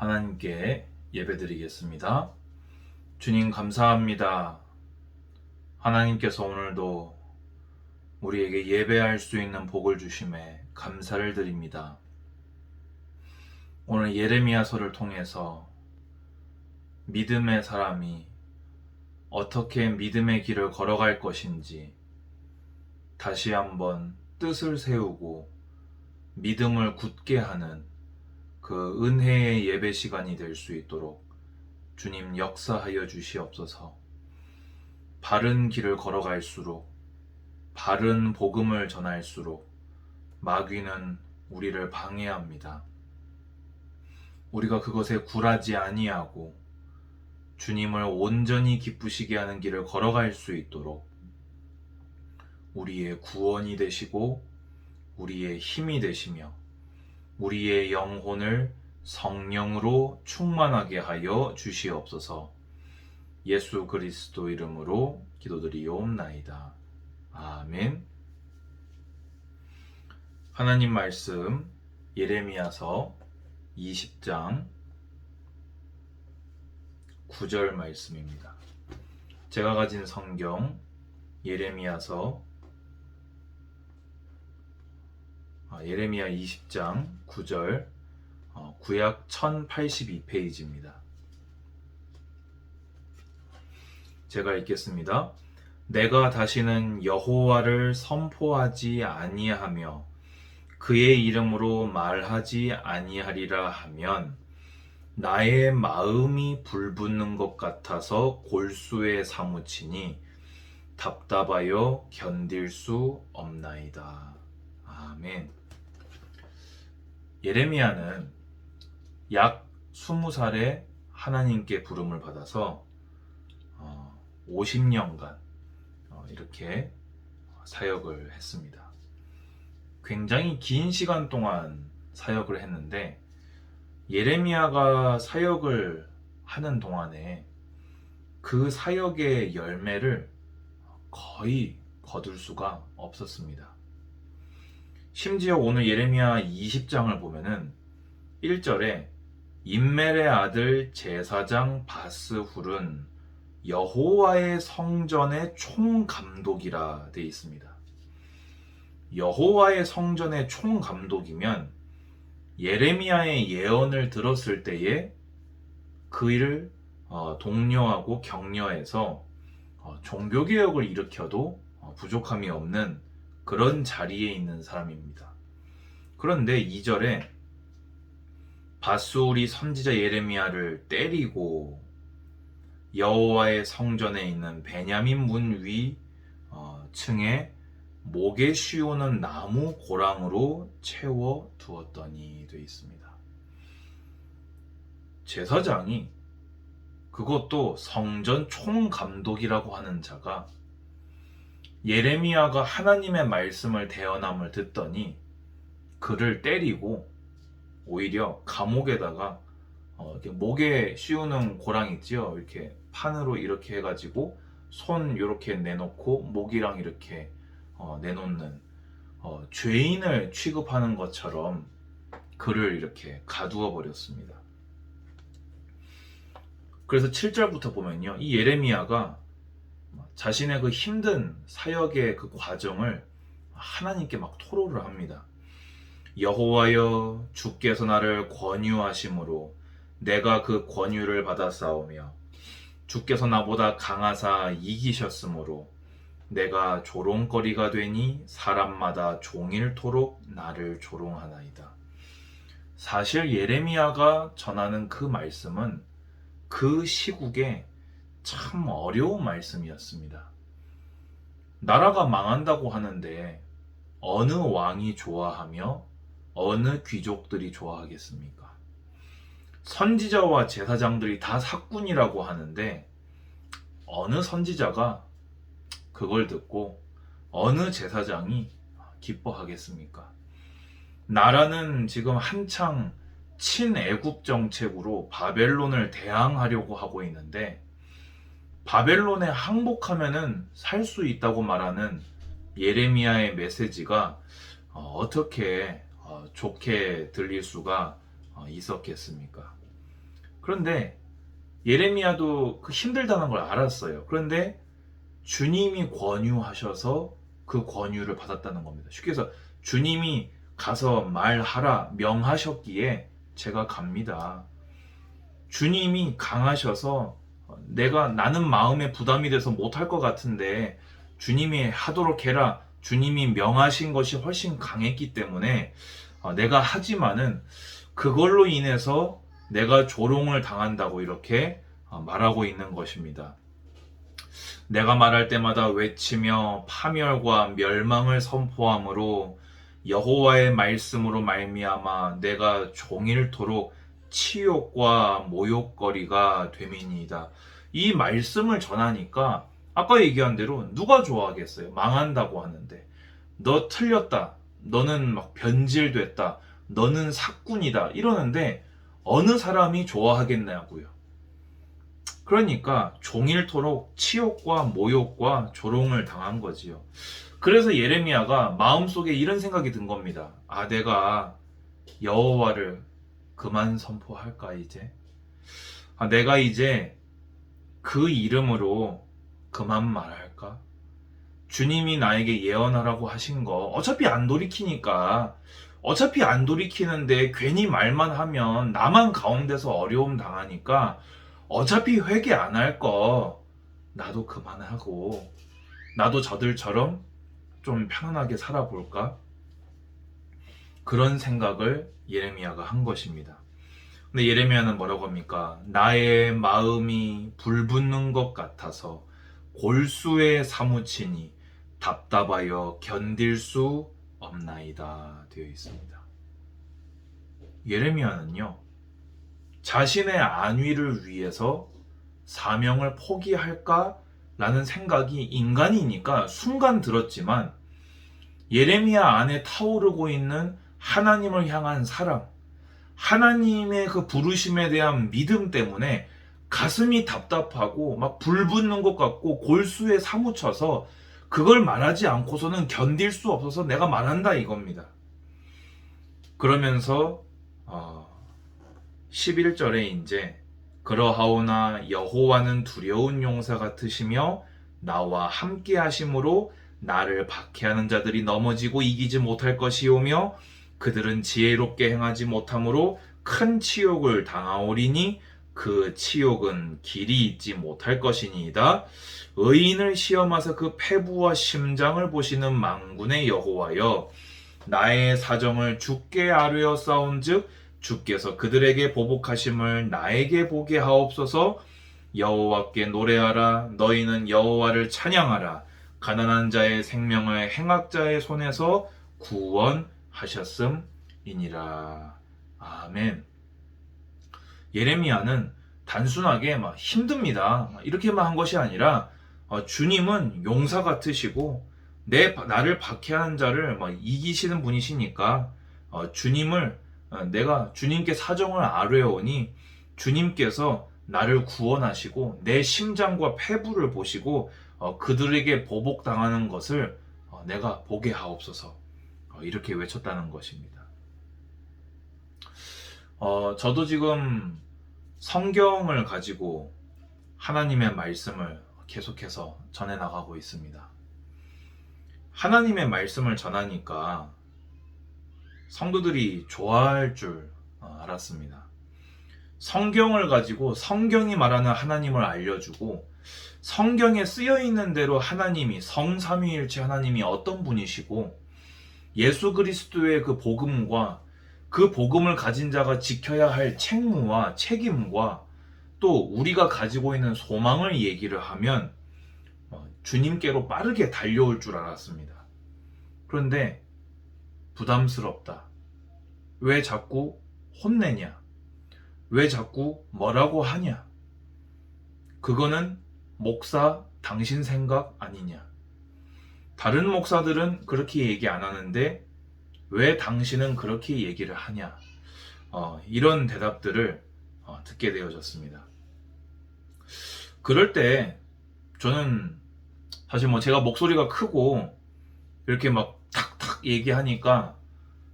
하나님께 예배드리겠습니다. 주님 감사합니다. 하나님께서 오늘도 우리에게 예배할 수 있는 복을 주심에 감사를 드립니다. 오늘 예레미야서를 통해서 믿음의 사람이 어떻게 믿음의 길을 걸어갈 것인지 다시 한번 뜻을 세우고 믿음을 굳게 하는 그 은혜의 예배 시간이 될 수 있도록 주님 역사하여 주시옵소서. 바른 길을 걸어갈수록, 바른 복음을 전할수록 마귀는 우리를 방해합니다. 우리가 그것에 굴하지 아니하고 주님을 온전히 기쁘시게 하는 길을 걸어갈 수 있도록 우리의 구원이 되시고 우리의 힘이 되시며 우리의 영혼을 성령으로 충만하게 하여 주시옵소서. 예수 그리스도 이름으로 기도드리옵나이다. 아멘. 하나님 말씀 예레미야서 20장 9절 말씀입니다. 제가 가진 성경 예레미야서 예레미야 20장 9절 구약 1082페이지입니다. 제가 읽겠습니다. 내가 다시는 여호와를 선포하지 아니하며 그의 이름으로 말하지 아니하리라 하면 나의 마음이 불붙는 것 같아서 골수에 사무치니 답답하여 견딜 수 없나이다. 아멘. 예레미야는 약 20살에 하나님께 부름을 받아서 50년간 이렇게 사역을 했습니다. 굉장히 긴 시간 동안 사역을 했는데 예레미야가 사역을 하는 동안에 그 사역의 열매를 거의 거둘 수가 없었습니다. 심지어 오늘 예레미야 20장을 보면은 1절에 임멜의 아들 제사장 바스훌은 여호와의 성전의 총감독이라 되어 있습니다. 여호와의 성전의 총감독이면 예레미야의 예언을 들었을 때에 그 일을 독려하고 격려해서 종교개혁을 일으켜도 부족함이 없는 그런 자리에 있는 사람입니다. 그런데 2절에 바스훌이 선지자 예레미야를 때리고 여호와의 성전에 있는 베냐민 문 위 층에 목에 씌우는 나무 고랑으로 채워 두었더니 되어 있습니다. 제사장이 그것도 성전 총감독이라고 하는 자가 예레미야가 하나님의 말씀을 대언함을 듣더니 그를 때리고 오히려 감옥에다가 이렇게 목에 씌우는 고랑 있지요. 이렇게 판으로 이렇게 해가지고 손 이렇게 내놓고 목이랑 이렇게 내놓는 죄인을 취급하는 것처럼 그를 이렇게 가두어 버렸습니다. 그래서 7절부터 보면요, 이 예레미야가 자신의 그 힘든 사역의 그 과정을 하나님께 막 토로를 합니다. 여호와여, 주께서 나를 권유하심으로 내가 그 권유를 받았사오며 주께서 나보다 강하사 이기셨으므로 내가 조롱거리가 되니 사람마다 종일토록 나를 조롱하나이다. 사실 예레미야가 전하는 그 말씀은 그 시국에 참 어려운 말씀이었습니다. 나라가 망한다고 하는데 어느 왕이 좋아하며 어느 귀족들이 좋아하겠습니까? 선지자와 제사장들이 다 사꾼이라고 하는데 어느 선지자가 그걸 듣고 어느 제사장이 기뻐하겠습니까? 나라는 지금 한창 친애국 정책으로 바벨론을 대항하려고 하고 있는데 바벨론에 항복하면은 살 수 있다고 말하는 예레미야의 메시지가 어떻게 좋게 들릴 수가 있었겠습니까? 그런데 예레미야도 그 힘들다는 걸 알았어요. 그런데 주님이 권유하셔서 그 권유를 받았다는 겁니다. 쉽게 해서 주님이 가서 말하라 명하셨기에 제가 갑니다. 주님이 강하셔서 나는 마음에 부담이 돼서 못할 것 같은데 주님이 하도록 해라. 주님이 명하신 것이 훨씬 강했기 때문에 내가 하지만은 그걸로 인해서 내가 조롱을 당한다고 이렇게 말하고 있는 것입니다. 내가 말할 때마다 외치며 파멸과 멸망을 선포함으로 여호와의 말씀으로 말미암아 내가 종일토록 치욕과 모욕거리가 됨이니이다. 이 말씀을 전하니까 아까 얘기한 대로 누가 좋아하겠어요? 망한다고 하는데 너 틀렸다. 너는 막 변질됐다. 너는 사꾼이다. 이러는데 어느 사람이 좋아하겠냐고요. 그러니까 종일토록 치욕과 모욕과 조롱을 당한 거지요. 그래서 예레미야가 마음속에 이런 생각이 든 겁니다. 내가 여호와를 그만 선포할까 이제? 내가 이제 그 이름으로 그만 말할까? 주님이 나에게 예언하라고 하신 거 어차피 안 돌이키니까 어차피 안 돌이키는데 괜히 말만 하면 나만 가운데서 어려움 당하니까 어차피 회개 안 할 거 나도 그만하고 나도 저들처럼 좀 편안하게 살아볼까? 그런 생각을 예레미야가 한 것입니다. 근데 예레미야는 뭐라고 합니까? 나의 마음이 불붙는 것 같아서 골수에 사무치니 답답하여 견딜 수 없나이다 되어 있습니다. 예레미야는요, 자신의 안위를 위해서 사명을 포기할까? 라는 생각이 인간이니까 순간 들었지만 예레미야 안에 타오르고 있는 하나님을 향한 사랑, 하나님의 그 부르심에 대한 믿음 때문에 가슴이 답답하고 막 불붙는 것 같고 골수에 사무쳐서 그걸 말하지 않고서는 견딜 수 없어서 내가 말한다 이겁니다. 그러면서 11절에 이제 그러하오나 여호와는 두려운 용사 같으시며 나와 함께 하심으로 나를 박해하는 자들이 넘어지고 이기지 못할 것이오며 그들은 지혜롭게 행하지 못함으로 큰 치욕을 당하오리니 그 치욕은 길이 있지 못할 것이니이다. 의인을 시험하사 그 패부와 심장을 보시는 만군의 여호와여, 나의 사정을 주께 아뢰어 싸운즉 주께서 그들에게 보복하심을 나에게 보게 하옵소서. 여호와께 노래하라. 너희는 여호와를 찬양하라. 가난한 자의 생명을 행악자의 손에서 구원하셨음이니라. 아멘. 예레미야는 단순하게 막 힘듭니다 이렇게만 한 것이 아니라 주님은 용사 같으시고 나를 박해하는 자를 막 이기시는 분이시니까 내가 주님께 사정을 아뢰오니 주님께서 나를 구원하시고 내 심장과 폐부를 보시고 그들에게 보복당하는 것을 내가 보게 하옵소서. 이렇게 외쳤다는 것입니다. 저도 지금 성경을 가지고 하나님의 말씀을 계속해서 전해나가고 있습니다. 하나님의 말씀을 전하니까 성도들이 좋아할 줄 알았습니다. 성경을 가지고 성경이 말하는 하나님을 알려주고 성경에 쓰여있는 대로 하나님이 성삼위일체 하나님이 어떤 분이시고 예수 그리스도의 그 복음과 그 복음을 가진 자가 지켜야 할 책무와 책임과 또 우리가 가지고 있는 소망을 얘기를 하면 주님께로 빠르게 달려올 줄 알았습니다. 그런데 부담스럽다. 왜 자꾸 혼내냐? 왜 자꾸 뭐라고 하냐? 그거는 목사 당신 생각 아니냐? 다른 목사들은 그렇게 얘기 안 하는데 왜 당신은 그렇게 얘기를 하냐? 이런 대답들을 듣게 되어졌습니다. 그럴 때 저는 사실 제가 목소리가 크고 이렇게 막 탁탁 얘기하니까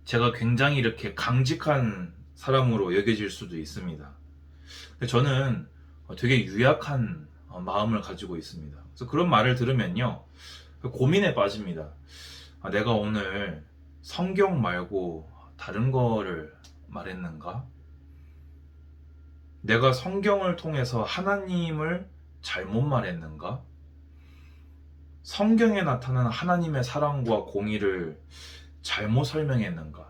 제가 굉장히 이렇게 강직한 사람으로 여겨질 수도 있습니다. 근데 저는 되게 유약한 마음을 가지고 있습니다. 그래서 그런 말을 들으면요, 고민에 빠집니다. 내가 오늘 성경 말고 다른 거를 말했는가? 내가 성경을 통해서 하나님을 잘못 말했는가? 성경에 나타나는 하나님의 사랑과 공의를 잘못 설명했는가?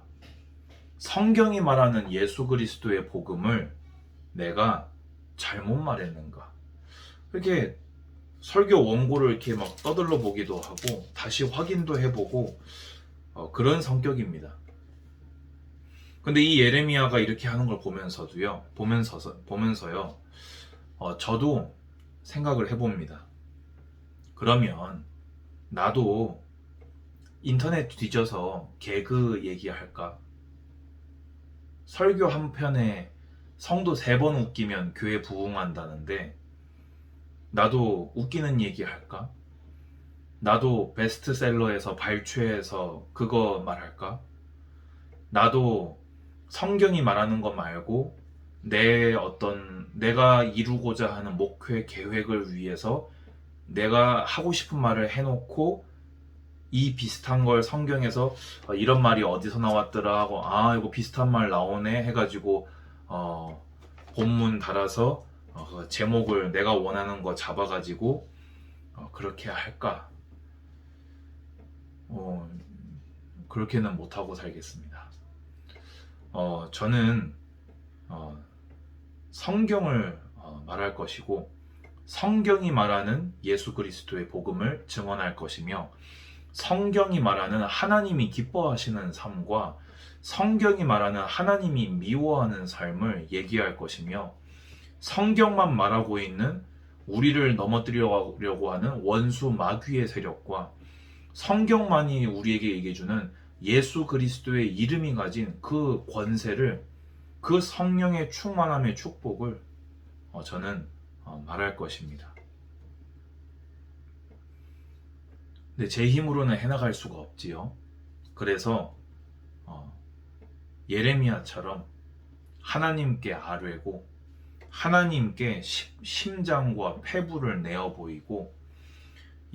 성경이 말하는 예수 그리스도의 복음을 내가 잘못 말했는가? 이렇게 설교 원고를 이렇게 막 떠들러 보기도 하고 다시 확인도 해보고 그런 성격입니다. 근데 이 예레미야가 이렇게 하는 걸 보면서요, 저도 생각을 해봅니다. 그러면 나도 인터넷 뒤져서 개그 얘기할까? 설교 한 편에 성도 3번 웃기면 교회 부흥한다는데 나도 웃기는 얘기 할까? 나도 베스트셀러에서 발췌해서 그거 말할까? 나도 성경이 말하는 거 말고 내가 이루고자 하는 목회 계획을 위해서 내가 하고 싶은 말을 해놓고 이 비슷한 걸 성경에서 이런 말이 어디서 나왔더라 하고 이거 비슷한 말 나오네 해가지고 본문 달아서 그 제목을 내가 원하는 거 잡아가지고 그렇게 할까? 그렇게는 못하고 살겠습니다. 저는 성경을 말할 것이고 성경이 말하는 예수 그리스도의 복음을 증언할 것이며 성경이 말하는 하나님이 기뻐하시는 삶과 성경이 말하는 하나님이 미워하는 삶을 얘기할 것이며 성경만 말하고 있는 우리를 넘어뜨리려고 하는 원수 마귀의 세력과 성경만이 우리에게 얘기해주는 예수 그리스도의 이름이 가진 그 권세를, 그 성령의 충만함의 축복을 저는 말할 것입니다. 근데 제 힘으로는 해나갈 수가 없지요. 그래서 예레미야처럼 하나님께 아뢰고 하나님께 심장과 폐부를 내어 보이고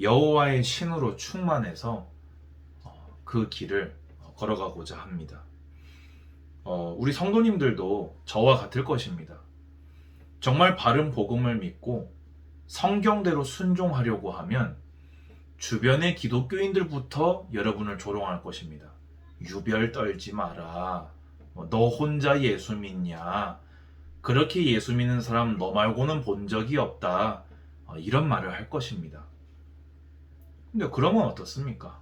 여호와의 신으로 충만해서 그 길을 걸어가고자 합니다. 우리 성도님들도 저와 같을 것입니다. 정말 바른 복음을 믿고 성경대로 순종하려고 하면 주변의 기독교인들부터 여러분을 조롱할 것입니다. 유별 떨지 마라. 너 혼자 예수 믿냐? 그렇게 예수 믿는 사람 너 말고는 본 적이 없다. 이런 말을 할 것입니다. 근데 그러면 어떻습니까?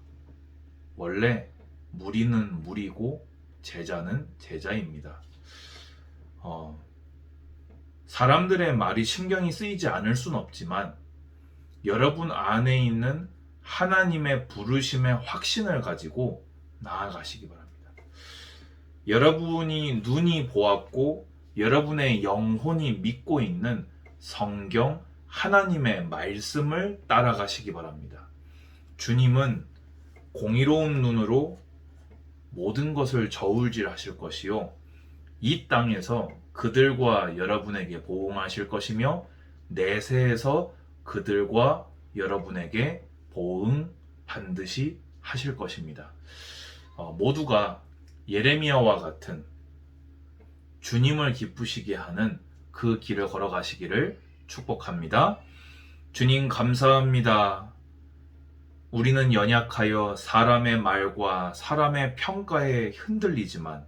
원래 무리는 무리고 제자는 제자입니다. 사람들의 말이 신경이 쓰이지 않을 순 없지만 여러분 안에 있는 하나님의 부르심의 확신을 가지고 나아가시기 바랍니다. 여러분이 눈이 보았고 여러분의 영혼이 믿고 있는 성경 하나님의 말씀을 따라가시기 바랍니다. 주님은 공의로운 눈으로 모든 것을 저울질하실 것이요 이 땅에서 그들과 여러분에게 보응하실 것이며 내세에서 그들과 여러분에게 보응 반드시 하실 것입니다. 모두가 예레미야와 같은 주님을 기쁘시게 하는 그 길을 걸어가시기를 축복합니다. 주님 감사합니다. 우리는 연약하여 사람의 말과 사람의 평가에 흔들리지만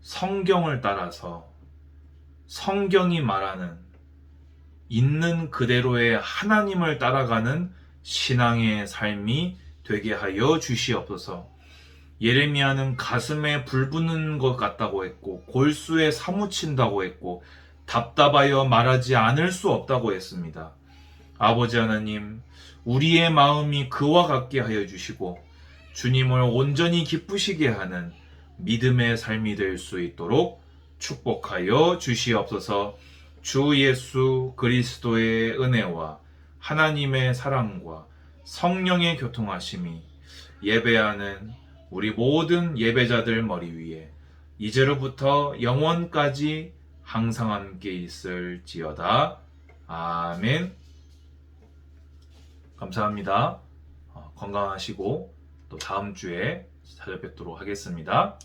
성경을 따라서 성경이 말하는 있는 그대로의 하나님을 따라가는 신앙의 삶이 되게 하여 주시옵소서. 예레미야는 가슴에 불 붙는 것 같다고 했고 골수에 사무친다고 했고 답답하여 말하지 않을 수 없다고 했습니다. 아버지 하나님, 우리의 마음이 그와 같게 하여 주시고 주님을 온전히 기쁘시게 하는 믿음의 삶이 될 수 있도록 축복하여 주시옵소서. 주 예수 그리스도의 은혜와 하나님의 사랑과 성령의 교통하심이 예배하는 우리 모든 예배자들 머리 위에 이제로부터 영원까지 항상 함께 있을지어다. 아멘. 감사합니다. 건강하시고 또 다음 주에 찾아뵙도록 하겠습니다.